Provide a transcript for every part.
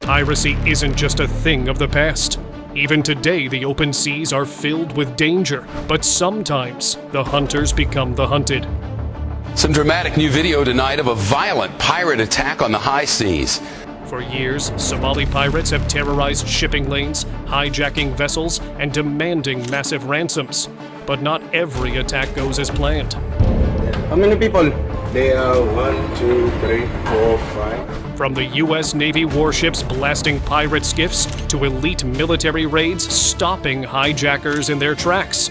Piracy isn't just a thing of the past. Even today, the open seas are filled with danger, but sometimes the hunters become the hunted. Some dramatic new video tonight of a violent pirate attack on the high seas. For years, Somali pirates have terrorized shipping lanes, hijacking vessels, and demanding massive ransoms. But not every attack goes as planned. How many people? They are 1, 2, 3, 4, 5. From the U.S. Navy warships blasting pirate skiffs to elite military raids stopping hijackers in their tracks.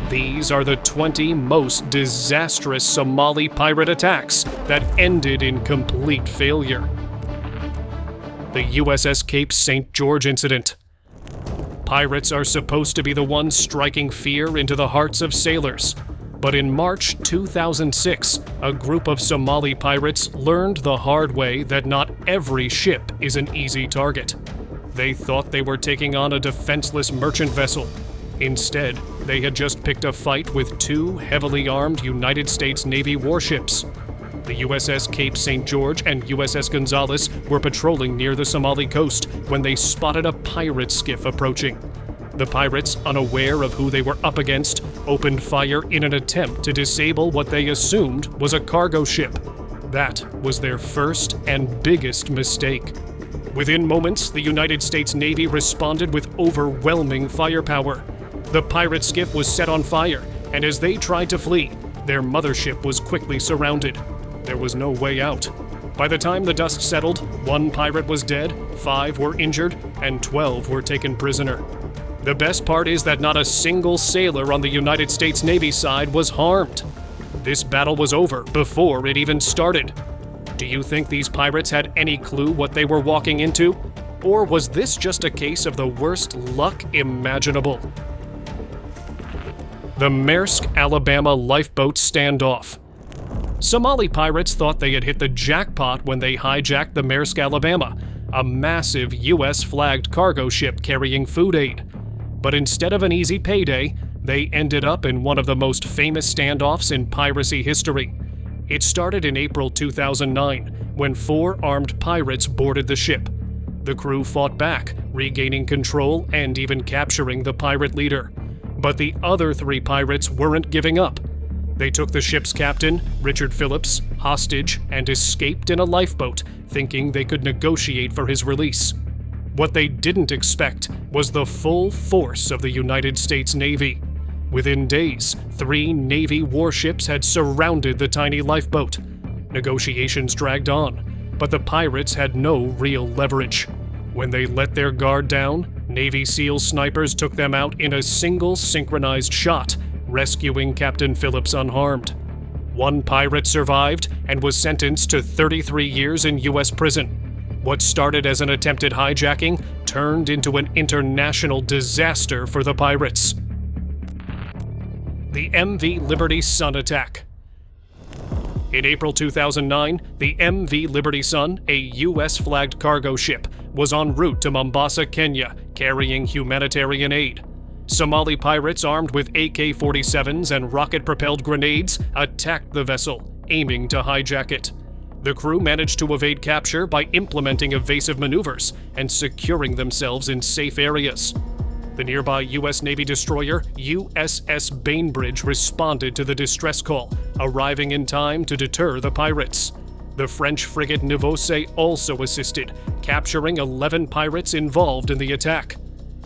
These are the 20 most disastrous Somali pirate attacks that ended in complete failure. The USS Cape St. George incident. Pirates are supposed to be the ones striking fear into the hearts of sailors. But in March 2006, a group of Somali pirates learned the hard way that not every ship is an easy target. They thought they were taking on a defenseless merchant vessel. Instead, they had just picked a fight with two heavily armed United States Navy warships. The USS Cape St. George and USS Gonzales were patrolling near the Somali coast when they spotted a pirate skiff approaching. The pirates, unaware of who they were up against, opened fire in an attempt to disable what they assumed was a cargo ship. That was their first and biggest mistake. Within moments, the United States Navy responded with overwhelming firepower. The pirate skiff was set on fire, and as they tried to flee, their mothership was quickly surrounded. There was no way out. By the time the dust settled, 1 pirate was dead, 5 were injured, and 12 were taken prisoner. The best part is that not a single sailor on the United States Navy side was harmed. This battle was over before it even started. Do you think these pirates had any clue what they were walking into? Or was this just a case of the worst luck imaginable? The Maersk Alabama lifeboat standoff. Somali pirates thought they had hit the jackpot when they hijacked the Maersk Alabama, a massive US-flagged cargo ship carrying food aid. But instead of an easy payday, they ended up in one of the most famous standoffs in piracy history. It started in April 2009, when 4 armed pirates boarded the ship. The crew fought back, regaining control and even capturing the pirate leader. But the other 3 pirates weren't giving up. They took the ship's captain, Richard Phillips, hostage and escaped in a lifeboat, thinking they could negotiate for his release. What they didn't expect was the full force of the United States Navy. Within days, 3 Navy warships had surrounded the tiny lifeboat. Negotiations dragged on, but the pirates had no real leverage. When they let their guard down, Navy SEAL snipers took them out in a single synchronized shot, rescuing Captain Phillips unharmed. 1 pirate survived and was sentenced to 33 years in U.S. prison. What started as an attempted hijacking turned into an international disaster for the pirates. The MV Liberty Sun attack. In April 2009, the MV Liberty Sun, a U.S.-flagged cargo ship, was en route to Mombasa, Kenya, carrying humanitarian aid. Somali pirates armed with AK-47s and rocket-propelled grenades attacked the vessel, aiming to hijack it. The crew managed to evade capture by implementing evasive maneuvers and securing themselves in safe areas. The nearby U.S. Navy destroyer USS Bainbridge responded to the distress call, arriving in time to deter the pirates. The French frigate Nivose also assisted, capturing 11 pirates involved in the attack.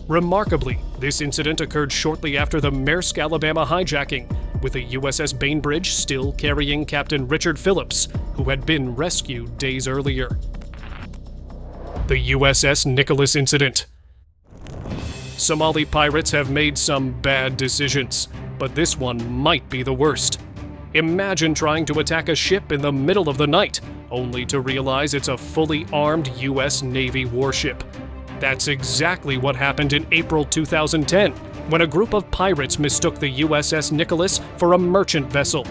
Remarkably, this incident occurred shortly after the Maersk Alabama hijacking, with the USS Bainbridge still carrying Captain Richard Phillips, who had been rescued days earlier. The USS Nicholas incident. Somali pirates have made some bad decisions, but this one might be the worst. Imagine trying to attack a ship in the middle of the night, only to realize it's a fully armed US Navy warship. That's exactly what happened in April 2010, when a group of pirates mistook the USS Nicholas for a merchant vessel.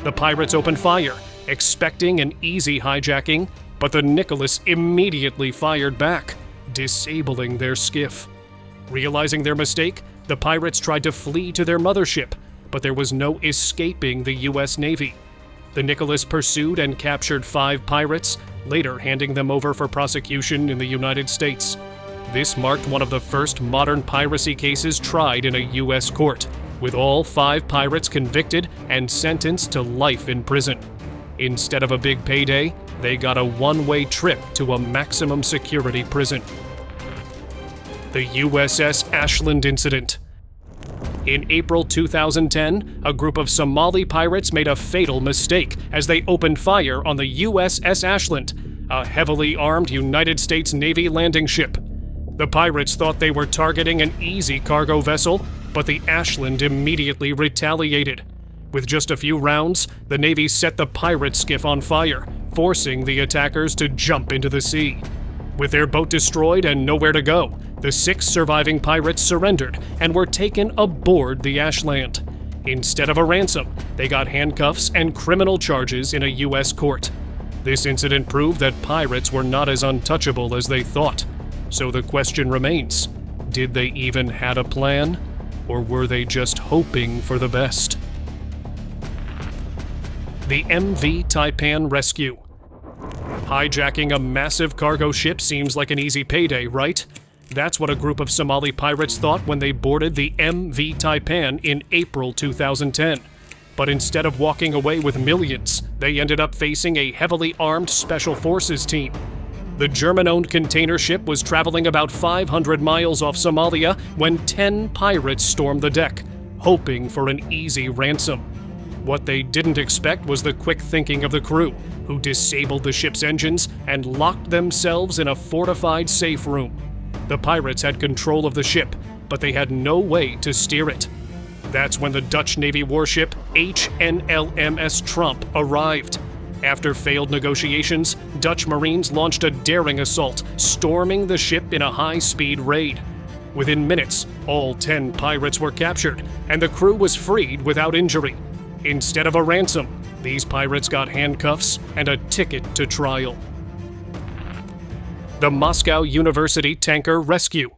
The pirates opened fire, expecting an easy hijacking, but the Nicholas immediately fired back, disabling their skiff. Realizing their mistake, the pirates tried to flee to their mothership, but there was no escaping the US Navy. The Nicholas pursued and captured 5 pirates, later handing them over for prosecution in the United States. This marked one of the first modern piracy cases tried in a U.S. court, with all 5 pirates convicted and sentenced to life in prison. Instead of a big payday, they got a one-way trip to a maximum security prison. The USS Ashland incident. In April 2010, a group of Somali pirates made a fatal mistake as they opened fire on the USS Ashland, a heavily armed United States Navy landing ship. The pirates thought they were targeting an easy cargo vessel, but the Ashland immediately retaliated. With just a few rounds, the Navy set the pirate skiff on fire, forcing the attackers to jump into the sea. With their boat destroyed and nowhere to go, the 6 surviving pirates surrendered and were taken aboard the Ashland. Instead of a ransom, they got handcuffs and criminal charges in a U.S. court. This incident proved that pirates were not as untouchable as they thought. So the question remains, did they even had a plan? Or were they just hoping for the best? The MV Taipan rescue. Hijacking a massive cargo ship seems like an easy payday, right? That's what a group of Somali pirates thought when they boarded the MV Taipan in April 2010. But instead of walking away with millions, they ended up facing a heavily armed special forces team. The German-owned container ship was traveling about 500 miles off Somalia when 10 pirates stormed the deck, hoping for an easy ransom. What they didn't expect was the quick thinking of the crew, who disabled the ship's engines and locked themselves in a fortified safe room. The pirates had control of the ship, but they had no way to steer it. That's when the Dutch Navy warship HNLMS Trump arrived. After failed negotiations, Dutch Marines launched a daring assault, storming the ship in a high-speed raid. Within minutes, all 10 pirates were captured, and the crew was freed without injury. Instead of a ransom, these pirates got handcuffs and a ticket to trial. The Moscow University tanker rescue.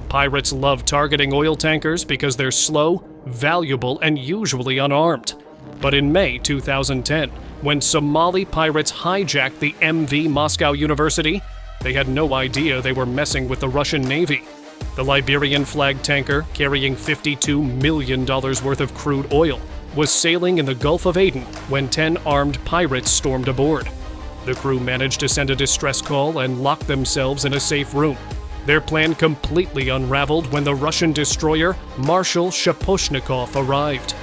Pirates love targeting oil tankers because they're slow, valuable, and usually unarmed. But in May 2010, when Somali pirates hijacked the MV Moscow University, they had no idea they were messing with the Russian Navy. The Liberian-flagged tanker, carrying $52 million worth of crude oil, was sailing in the Gulf of Aden when 10 armed pirates stormed aboard. The crew managed to send a distress call and lock themselves in a safe room. Their plan completely unraveled when the Russian destroyer Marshal Shaposhnikov arrived.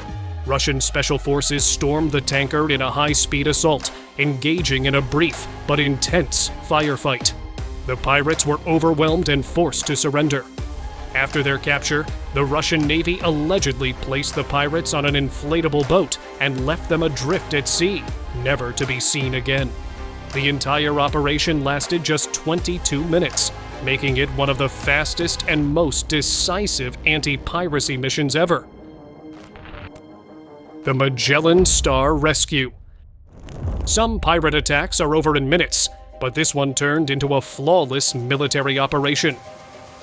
Russian special forces stormed the tanker in a high-speed assault, engaging in a brief but intense firefight. The pirates were overwhelmed and forced to surrender. After their capture, the Russian Navy allegedly placed the pirates on an inflatable boat and left them adrift at sea, never to be seen again. The entire operation lasted just 22 minutes, making it one of the fastest and most decisive anti-piracy missions ever. The Magellan Star rescue. Some pirate attacks are over in minutes, but this one turned into a flawless military operation.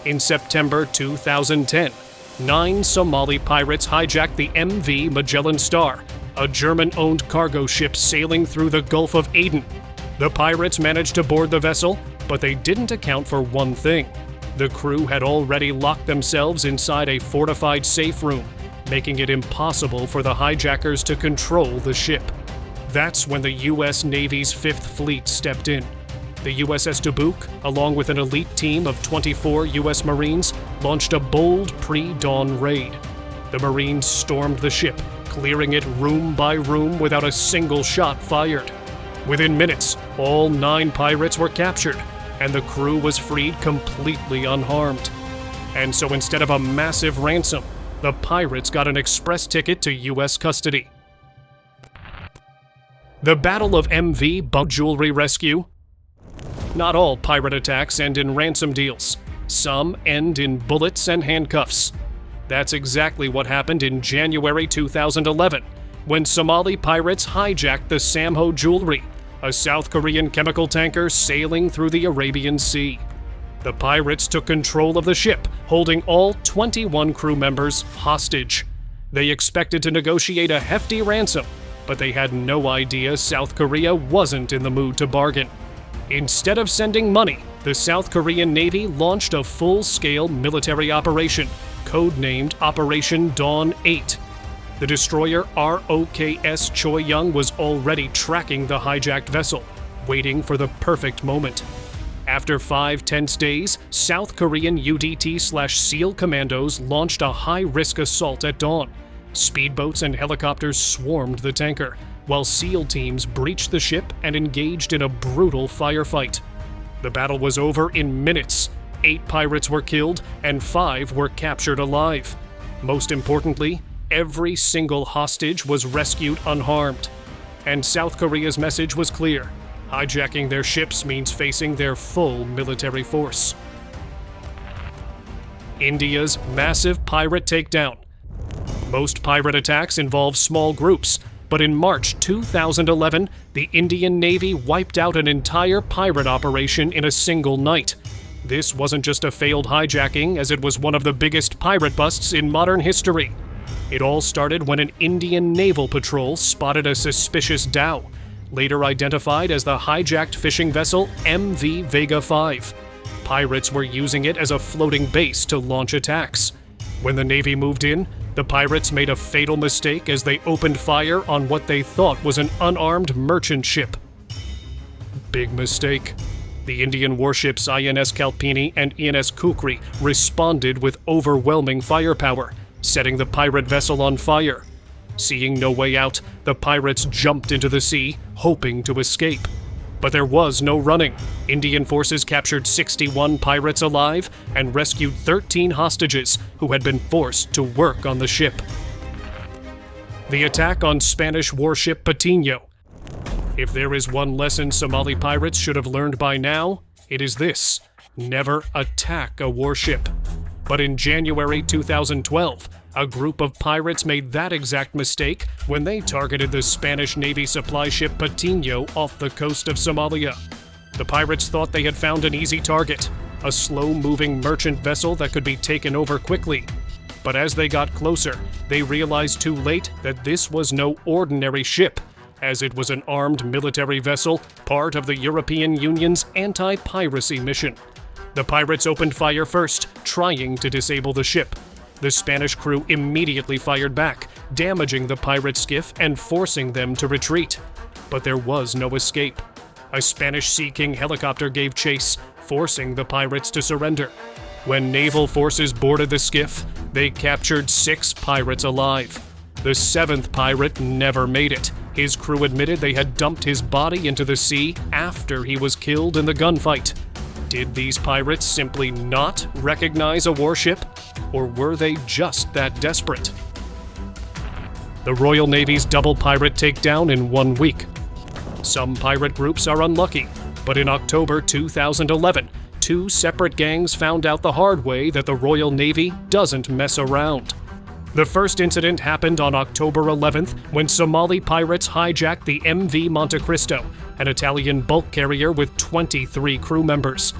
In September 2010, 9 Somali pirates hijacked the MV Magellan Star, a German-owned cargo ship sailing through the Gulf of Aden. The pirates managed to board the vessel, but they didn't account for one thing. The crew had already locked themselves inside a fortified safe room, making it impossible for the hijackers to control the ship. That's when the U.S. Navy's 5th Fleet stepped in. The USS Dubuque, along with an elite team of 24 U.S. Marines, launched a bold pre-dawn raid. The Marines stormed the ship, clearing it room by room without a single shot fired. Within minutes, all 9 pirates were captured, and the crew was freed completely unharmed. And so instead of a massive ransom, the pirates got an express ticket to U.S. custody. The Battle of MV Samho Jewelry rescue. Not all pirate attacks end in ransom deals. Some end in bullets and handcuffs. That's exactly what happened in January 2011, when Somali pirates hijacked the Samho Jewelry, a South Korean chemical tanker sailing through the Arabian Sea. The pirates took control of the ship, holding all 21 crew members hostage. They expected to negotiate a hefty ransom, but they had no idea South Korea wasn't in the mood to bargain. Instead of sending money, the South Korean Navy launched a full-scale military operation, codenamed Operation Dawn 8. The destroyer ROKS Choyung was already tracking the hijacked vessel, waiting for the perfect moment. After 5 tense days, South Korean UDT/SEAL commandos launched a high-risk assault at dawn. Speedboats and helicopters swarmed the tanker, while SEAL teams breached the ship and engaged in a brutal firefight. The battle was over in minutes. 8 pirates were killed and 5 were captured alive. Most importantly, every single hostage was rescued unharmed. And South Korea's message was clear. Hijacking their ships means facing their full military force. India's massive pirate takedown. Most pirate attacks involve small groups, but in March 2011, the Indian Navy wiped out an entire pirate operation in a single night. This wasn't just a failed hijacking, as it was one of the biggest pirate busts in modern history. It all started when an Indian naval patrol spotted a suspicious dhow, later identified as the hijacked fishing vessel MV Vega 5. Pirates were using it as a floating base to launch attacks. When the Navy moved in, the pirates made a fatal mistake as they opened fire on what they thought was an unarmed merchant ship. Big mistake. The Indian warships INS Kalpini and INS Kukri responded with overwhelming firepower, setting the pirate vessel on fire. Seeing no way out, the pirates jumped into the sea, hoping to escape. But there was no running. Indian forces captured 61 pirates alive and rescued 13 hostages who had been forced to work on the ship. The attack on Spanish warship Patinho. If there is one lesson Somali pirates should have learned by now, it is this: never attack a warship. But in January 2012, a group of pirates made that exact mistake when they targeted the Spanish Navy supply ship Patinho off the coast of Somalia. The pirates thought they had found an easy target, a slow-moving merchant vessel that could be taken over quickly. But as they got closer, they realized too late that this was no ordinary ship, as it was an armed military vessel, part of the European Union's anti-piracy mission. The pirates opened fire first, trying to disable the ship. The Spanish crew immediately fired back, damaging the pirate skiff and forcing them to retreat. But there was no escape. A Spanish Sea King helicopter gave chase, forcing the pirates to surrender. When naval forces boarded the skiff, they captured 6 pirates alive. The 7th pirate never made it. His crew admitted they had dumped his body into the sea after he was killed in the gunfight. Did these pirates simply not recognize a warship? Or were they just that desperate? The Royal Navy's double pirate takedown in 1 week. Some pirate groups are unlucky, but in October 2011, 2 separate gangs found out the hard way that the Royal Navy doesn't mess around. The first incident happened on October 11th when Somali pirates hijacked the MV Monte Cristo, an Italian bulk carrier with 23 crew members.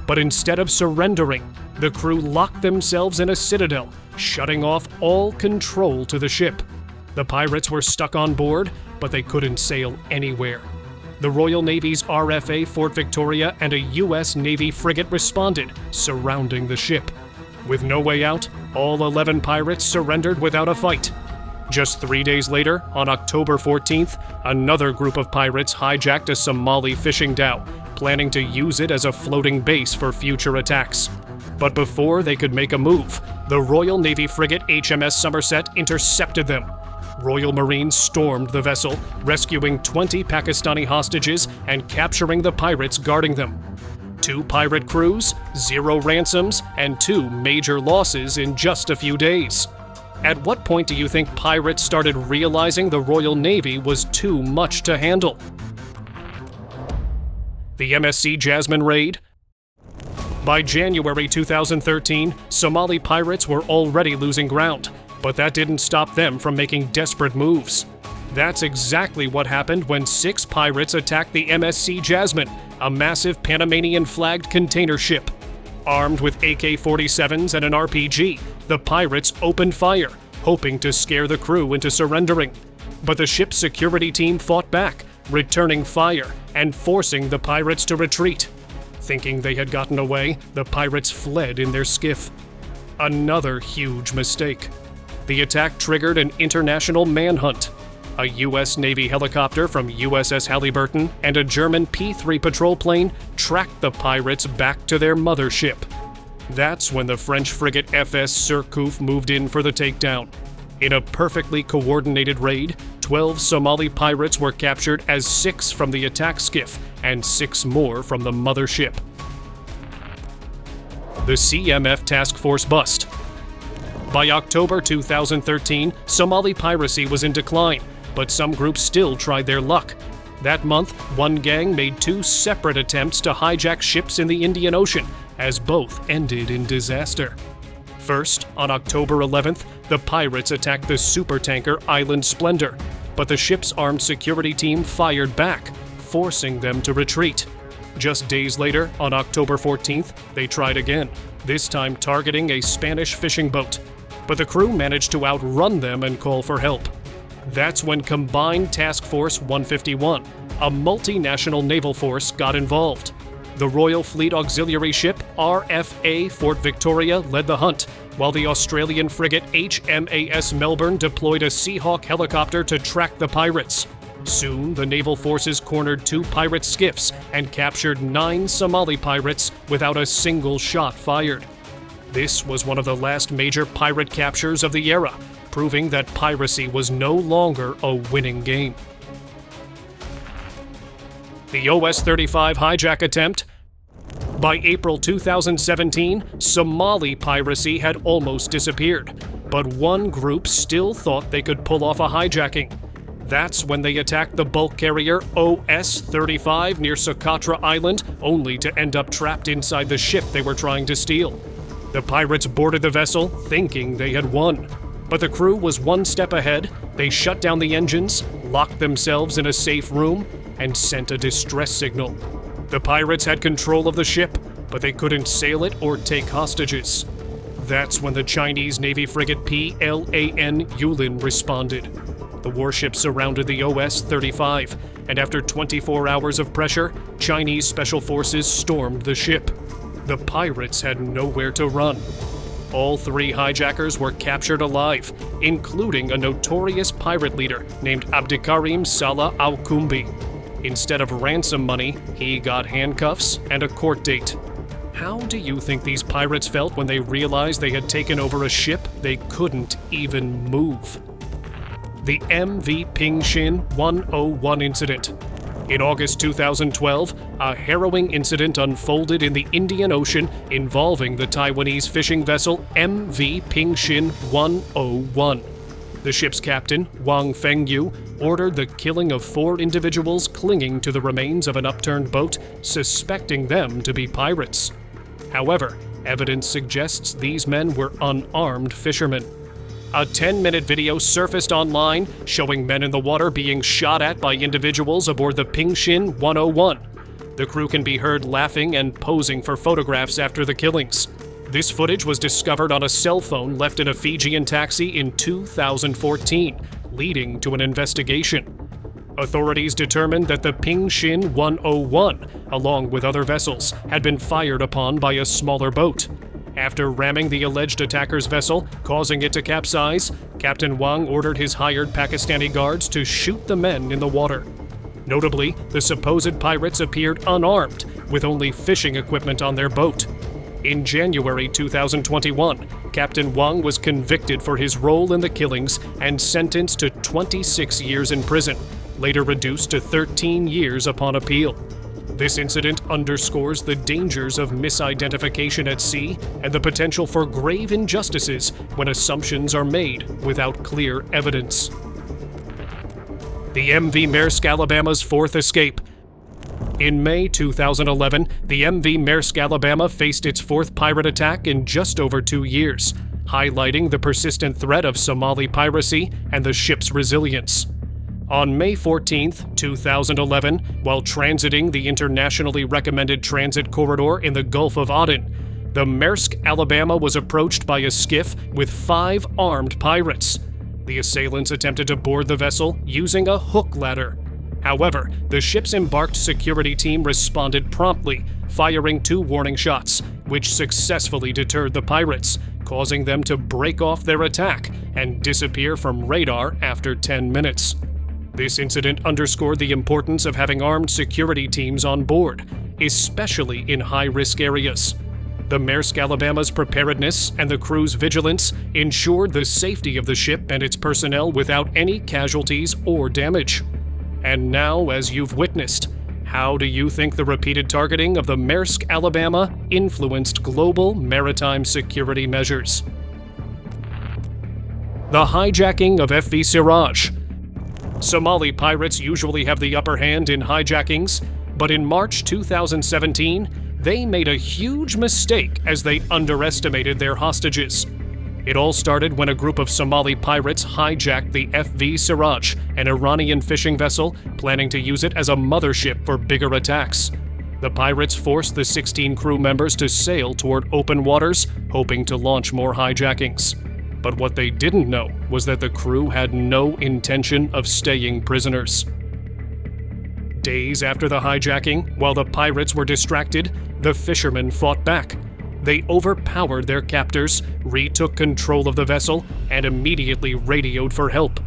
But instead of surrendering, the crew locked themselves in a citadel, shutting off all control to the ship. The pirates were stuck on board, but they couldn't sail anywhere. The Royal Navy's RFA Fort Victoria and a U.S. Navy frigate responded, surrounding the ship. With no way out, all 11 pirates surrendered without a fight. Just 3 days later, on October 14th, another group of pirates hijacked a Somali fishing dhow, planning to use it as a floating base for future attacks. But before they could make a move, the Royal Navy frigate HMS Somerset intercepted them. Royal Marines stormed the vessel, rescuing 20 Pakistani hostages and capturing the pirates guarding them. 2 pirate crews, 0 ransoms, and 2 major losses in just a few days. At what point do you think pirates started realizing the Royal Navy was too much to handle? The MSC Jasmine raid? By January 2013, Somali pirates were already losing ground, but that didn't stop them from making desperate moves. That's exactly what happened when 6 pirates attacked the MSC Jasmine, a massive Panamanian-flagged container ship. Armed with AK-47s and an RPG, the pirates opened fire, hoping to scare the crew into surrendering. But the ship's security team fought back, returning fire and forcing the pirates to retreat. Thinking they had gotten away, the pirates fled in their skiff. Another huge mistake. The attack triggered an international manhunt. A U.S. Navy helicopter from USS Halliburton and a German P-3 patrol plane tracked the pirates back to their mothership. That's when the French frigate FS Surcouf moved in for the takedown. In a perfectly coordinated raid, 12 Somali pirates were captured as 6 from the attack skiff and 6 more from the mothership. The CMF Task Force bust. By October 2013, Somali piracy was in decline, but some groups still tried their luck. That month, one gang made 2 separate attempts to hijack ships in the Indian Ocean, as both ended in disaster. First, on October 11th, the pirates attacked the supertanker Island Splendor, but the ship's armed security team fired back, forcing them to retreat. Just days later, on October 14th, they tried again, this time targeting a Spanish fishing boat. But the crew managed to outrun them and call for help. That's when Combined Task Force 151, a multinational naval force, got involved. The Royal Fleet Auxiliary ship RFA Fort Victoria led the hunt, while the Australian frigate HMAS Melbourne deployed a Seahawk helicopter to track the pirates. Soon, the naval forces cornered 2 pirate skiffs and captured 9 Somali pirates without a single shot fired. This was one of the last major pirate captures of the era, proving that piracy was no longer a winning game. The OS-35 hijack attempt. By April 2017, Somali piracy had almost disappeared, but one group still thought they could pull off a hijacking. That's when they attacked the bulk carrier OS-35 near Socotra Island, only to end up trapped inside the ship they were trying to steal. The pirates boarded the vessel, thinking they had won. But the crew was one step ahead. They shut down the engines, locked themselves in a safe room, and sent a distress signal. The pirates had control of the ship, but they couldn't sail it or take hostages. That's when the Chinese Navy frigate PLAN Yulin responded. The warship surrounded the OS-35, and after 24 hours of pressure, Chinese special forces stormed the ship. The pirates had nowhere to run. All 3 hijackers were captured alive, including a notorious pirate leader named Abdikarim Salah Al-Kumbi. Instead of ransom money, he got handcuffs and a court date. How do you think these pirates felt when they realized they had taken over a ship they couldn't even move? The MV Ping Shin 101 incident. In August 2012, a harrowing incident unfolded in the Indian Ocean involving the Taiwanese fishing vessel MV Ping Shin 101. The ship's captain, Wang Fengyu, ordered the killing of 4 individuals clinging to the remains of an upturned boat, suspecting them to be pirates. However, evidence suggests these men were unarmed fishermen. A 10-minute video surfaced online showing men in the water being shot at by individuals aboard the Ping Shin 101. The crew can be heard laughing and posing for photographs after the killings. This footage was discovered on a cell phone left in a Fijian taxi in 2014, leading to an investigation. Authorities determined that the Ping Shin 101, along with other vessels, had been fired upon by a smaller boat. After ramming the alleged attacker's vessel, causing it to capsize, Captain Wang ordered his hired Pakistani guards to shoot the men in the water. Notably, the supposed pirates appeared unarmed, with only fishing equipment on their boat. In January 2021, Captain Wang was convicted for his role in the killings and sentenced to 26 years in prison, later reduced to 13 years upon appeal. This incident underscores the dangers of misidentification at sea and the potential for grave injustices when assumptions are made without clear evidence. The MV Maersk Alabama's 4th escape. In May 2011, the MV Maersk Alabama faced its 4th pirate attack in just over 2 years, highlighting the persistent threat of Somali piracy and the ship's resilience. On May 14, 2011, while transiting the internationally recommended transit corridor in the Gulf of Aden, the Maersk Alabama was approached by a skiff with 5 armed pirates. The assailants attempted to board the vessel using a hook ladder. However, the ship's embarked security team responded promptly, firing 2 warning shots, which successfully deterred the pirates, causing them to break off their attack and disappear from radar after 10 minutes. This incident underscored the importance of having armed security teams on board, especially in high-risk areas. The Maersk Alabama's preparedness and the crew's vigilance ensured the safety of the ship and its personnel without any casualties or damage. And now, as you've witnessed, how do you think the repeated targeting of the Maersk Alabama influenced global maritime security measures? The hijacking of FV Siraj. Somali pirates usually have the upper hand in hijackings, but in March 2017, they made a huge mistake as they underestimated their hostages. It all started when a group of Somali pirates hijacked the FV Siraj, an Iranian fishing vessel, planning to use it as a mothership for bigger attacks. The pirates forced the 16 crew members to sail toward open waters, hoping to launch more hijackings. But what they didn't know was that the crew had no intention of staying prisoners. Days after the hijacking, while the pirates were distracted, the fishermen fought back. They overpowered their captors, retook control of the vessel, and immediately radioed for help.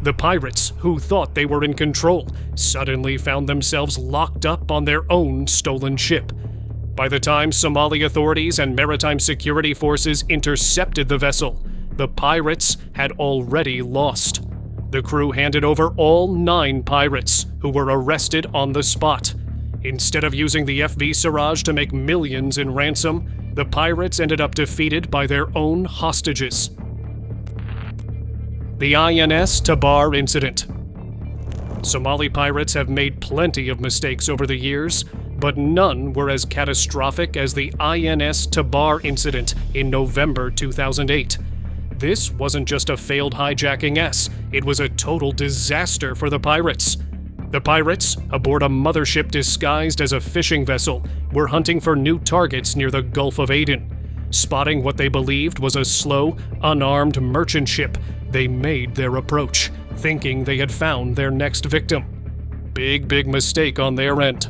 The pirates, who thought they were in control, suddenly found themselves locked up on their own stolen ship. By the time Somali authorities and maritime security forces intercepted the vessel, the pirates had already lost. The crew handed over all 9 pirates, who were arrested on the spot. Instead of using the FV Siraj to make millions in ransom, the pirates ended up defeated by their own hostages. The INS Tabar incident. Somali pirates have made plenty of mistakes over the years, but none were as catastrophic as the INS Tabar incident in November 2008. This wasn't just a failed hijacking, it was a total disaster for the pirates. The pirates, aboard a mothership disguised as a fishing vessel, were hunting for new targets near the Gulf of Aden. Spotting what they believed was a slow, unarmed merchant ship, they made their approach, thinking they had found their next victim. Big mistake on their end.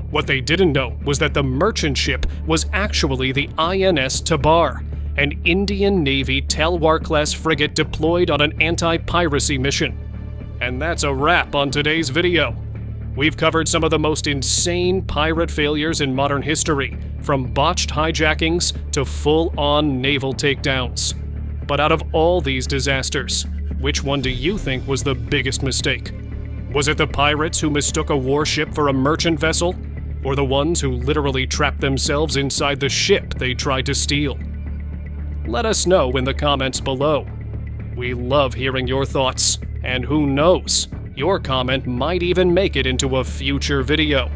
What they didn't know was that the merchant ship was actually the INS Tabar, an Indian Navy Talwar-class frigate deployed on an anti-piracy mission. And that's a wrap on today's video. We've covered some of the most insane pirate failures in modern history, from botched hijackings to full-on naval takedowns. But out of all these disasters, which one do you think was the biggest mistake? Was it the pirates who mistook a warship for a merchant vessel? Or the ones who literally trapped themselves inside the ship they tried to steal? Let us know in the comments below. We love hearing your thoughts. And who knows, your comment might even make it into a future video.